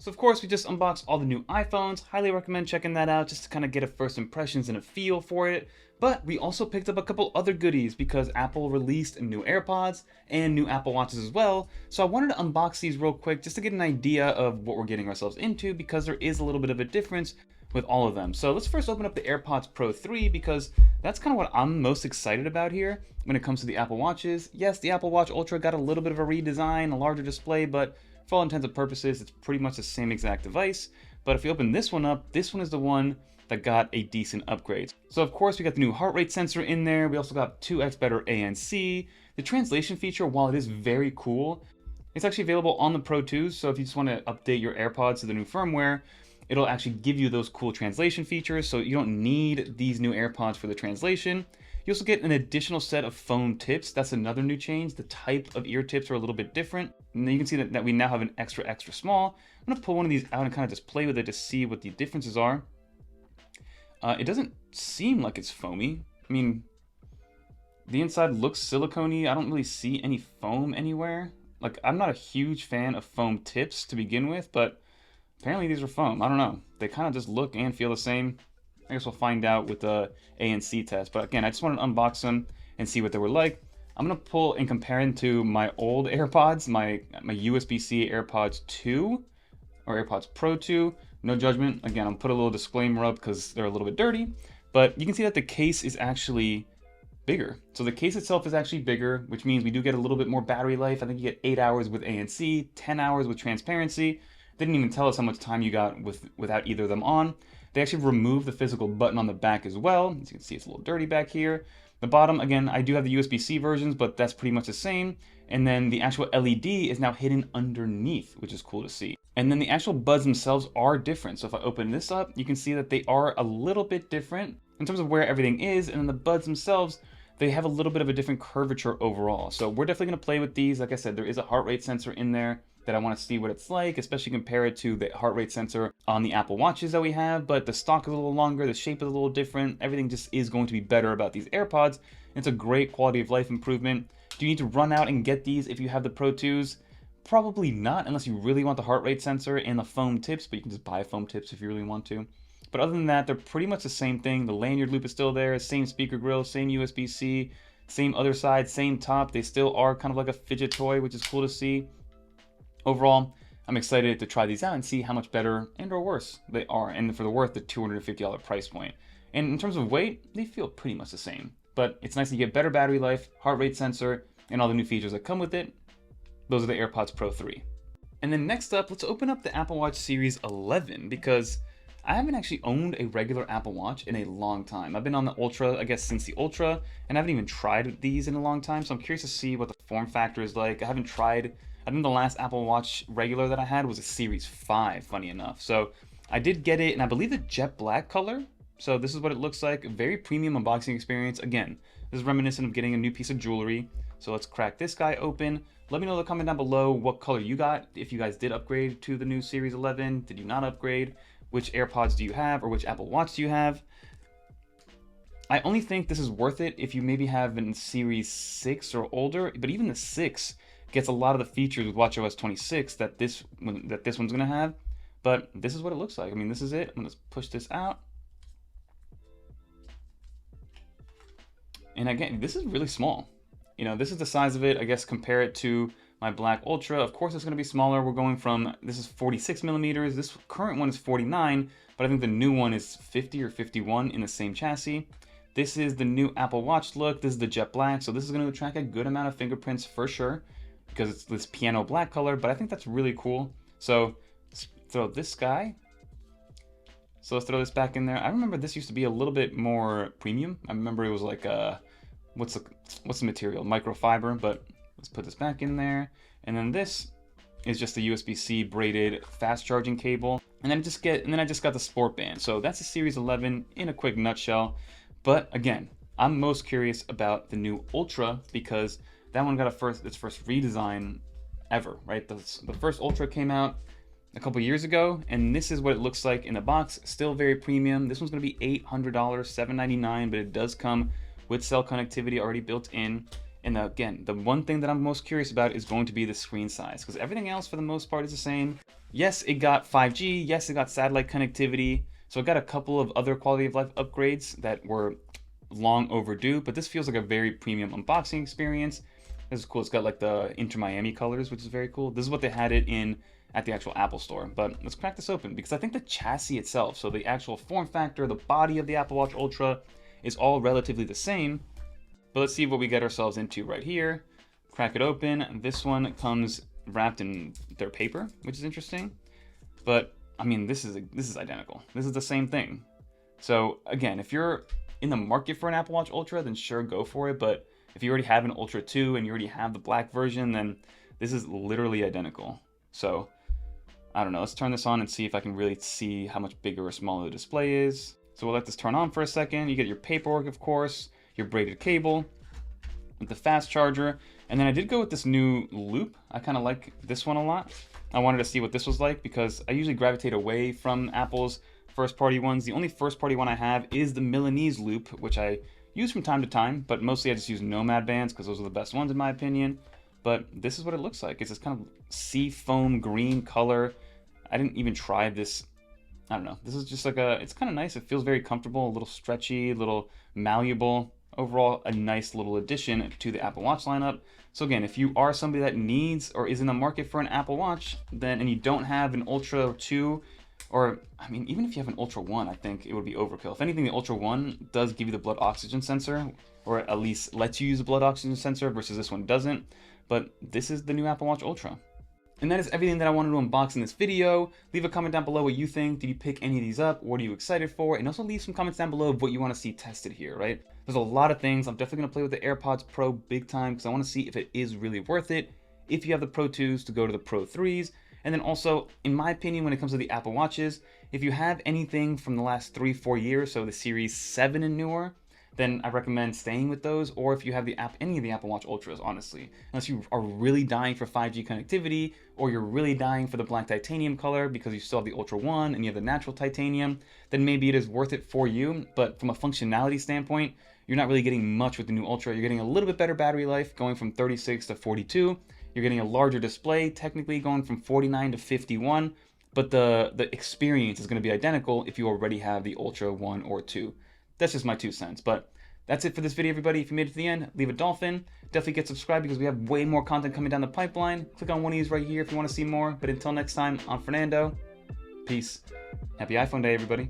So of course we just unboxed all the new iPhones, highly recommend checking that out just to kind of get a first impressions and a feel for it. But we also picked up a couple other goodies because Apple released new AirPods and new Apple Watches as well. So I wanted to unbox these real quick just to get an idea of what we're getting ourselves into because there is a little bit of a difference with all of them. So let's first open up the AirPods Pro 3 because that's kind of what I'm most excited about here when it comes to the Apple Watches. Yes, the Apple Watch Ultra got a little bit of a redesign, a larger display, but for all intents and purposes, it's pretty much the same exact device. But if we open this one up, this one is the one that got a decent upgrade. So of course we got the new heart rate sensor in there. We also got 2x better ANC. The translation feature, while it is very cool, it's actually available on the Pro 2s. So if you just want to update your AirPods to the new firmware, it'll actually give you those cool translation features. So you don't need these new AirPods for the translation. You also get an additional set of foam tips. That's another new change. The type of ear tips are a little bit different. And then you can see that we now have an extra small. I'm gonna pull one of these out and kind of just play with it to see what the differences are. It doesn't seem like it's foamy. I mean, the inside looks silicone-y. I don't really see any foam anywhere. Like, I'm not a huge fan of foam tips to begin with, but apparently these are foam. I don't know. They kind of just look and feel the same. I guess we'll find out with the ANC test. But again, I just wanted to unbox them and see what they were like. I'm going to pull and compare them to my old AirPods, my USB-C AirPods 2 or AirPods Pro 2. No judgment. Again, I'll put a little disclaimer up because they're a little bit dirty. But you can see that the case is actually bigger. So the case itself is actually bigger, which means we do get a little bit more battery life. I think you get 8 hours with ANC, 10 hours with transparency. They didn't even tell us how much time you got without either of them on. They actually removed the physical button on the back as well. As you can see, it's a little dirty back here. The bottom, again, I do have the USB-C versions, but that's pretty much the same. And then the actual LED is now hidden underneath, which is cool to see. And then the actual buds themselves are different. So if I open this up, you can see that they are a little bit different in terms of where everything is. And then the buds themselves, they have a little bit of a different curvature overall. So we're definitely going to play with these. Like I said, there is a heart rate sensor in there that I want to see what it's like, especially compare it to the heart rate sensor on the Apple Watches that we have. But the stock is a little longer, the shape is a little different. Everything just is going to be better about these AirPods. It's a great quality of life improvement. Do you need to run out and get these if you have the Pro 2s? Probably not, unless you really want the heart rate sensor and the foam tips, but you can just buy foam tips if you really want to. But other than that, they're pretty much the same thing. The lanyard loop is still there, same speaker grill, same USB-C, same other side, same top. They still are kind of like a fidget toy, which is cool to see. Overall, I'm excited to try these out and see how much better and or worse they are, and for the worth the $250 price point. And in terms of weight, they feel pretty much the same. But it's nice to get better battery life, heart rate sensor, and all the new features that come with it. Those are the AirPods Pro 3. And then next up, let's open up the Apple Watch Series 11 because I haven't actually owned a regular Apple Watch in a long time. I've been on the Ultra, I guess, since the Ultra, and I haven't even tried these in a long time, so I'm curious to see what the form factor is like. I think the last Apple Watch regular that I had was a Series 5, funny enough. So I did get it, and I believe the jet black color. So this is what it looks like. A very premium unboxing experience. Again, this is reminiscent of getting a new piece of jewelry. So let's crack this guy open. Let me know in the comment down below what color you got. If you guys did upgrade to the new Series 11, did you not upgrade? Which AirPods do you have, or which Apple Watch do you have? I only think this is worth it if you maybe have a Series 6 or older, but even the 6 gets a lot of the features with watchOS 26 that this one's gonna have. But this is what it looks like. I mean, this is it. I'm gonna push this out. And again, this is really small. You know, this is the size of it. I guess compare it to my Black Ultra. Of course, it's gonna be smaller. We're going from, this is 46 millimeters. This current one is 49, but I think the new one is 50 or 51 in the same chassis. This is the new Apple Watch look. This is the jet black. So this is gonna attract a good amount of fingerprints for sure, because it's this piano black color, but I think that's really cool. So let's throw this guy. So let's throw this back in there. I remember this used to be a little bit more premium. I remember it was like, what's the material? Microfiber, but let's put this back in there. And then this is just the USB-C braided fast charging cable. And then I just got the sport band. So that's the Series 11 in a quick nutshell. But again, I'm most curious about the new Ultra because that one got its first redesign ever, right? The first Ultra came out a couple years ago, and this is what it looks like in the box. Still very premium. This one's gonna be $800, $799, but it does come with cell connectivity already built in. And again, the one thing that I'm most curious about is going to be the screen size, because everything else for the most part is the same. Yes, it got 5G. Yes, it got satellite connectivity. So it got a couple of other quality of life upgrades that were long overdue, but this feels like a very premium unboxing experience. This is cool. It's got like the Inter Miami colors, which is very cool. This is what they had it in at the actual Apple Store. But let's crack this open because I think the chassis itself, so the actual form factor, the body of the Apple Watch Ultra, is all relatively the same. But let's see what we get ourselves into right here. Crack it open. This one comes wrapped in their paper, which is interesting. But I mean, this is identical. This is the same thing. So again, if you're in the market for an Apple Watch Ultra, then sure, go for it. But if you already have an Ultra 2 and you already have the black version, then this is literally identical. So I don't know. Let's turn this on and see if I can really see how much bigger or smaller the display is. So we'll let this turn on for a second. You get your paperwork, of course, your braided cable with the fast charger. And then I did go with this new loop. I kind of like this one a lot. I wanted to see what this was like because I usually gravitate away from Apple's first party ones. The only first party one I have is the Milanese loop, which I use from time to time, but mostly I just use Nomad bands because those are the best ones in my opinion. But this is what it looks like. It's this kind of sea foam green color. I didn't even try this. I don't know. This is just like it's kind of nice. It feels very comfortable, a little stretchy, a little malleable. Overall, a nice little addition to the Apple Watch lineup. So again, if you are somebody that needs or is in the market for an Apple Watch, and you don't have an Ultra 2, or I mean, even if you have an Ultra 1, I think it would be overkill. If anything, the Ultra 1 does give you the blood oxygen sensor, or at least lets you use the blood oxygen sensor, versus this one doesn't. But this is the new Apple Watch Ultra. And that is everything that I wanted to unbox in this video. Leave a comment down below what you think. Did you pick any of these up? What are you excited for? And also leave some comments down below of what you want to see tested here, right? There's a lot of things. I'm definitely going to play with the AirPods Pro big time because I want to see if it is really worth it. If you have the Pro 2s, to go to the Pro 3s. And then also, in my opinion, when it comes to the Apple Watches, if you have anything from the last 3-4 years, so the Series 7 and newer, then I recommend staying with those, or if you have any of the Apple Watch Ultras, honestly. Unless you are really dying for 5G connectivity, or you're really dying for the black titanium color because you still have the Ultra 1 and you have the natural titanium, then maybe it is worth it for you. But from a functionality standpoint, you're not really getting much with the new Ultra. You're getting a little bit better battery life, going from 36 to 42. You're getting a larger display, technically going from 49 to 51. But the experience is going to be identical if you already have the Ultra 1 or 2. That's just my 2 cents. But that's it for this video, everybody. If you made it to the end, leave a dolphin. Definitely get subscribed because we have way more content coming down the pipeline. Click on one of these right here if you want to see more. But until next time, I'm Fernando. Peace. Happy iPhone Day, everybody.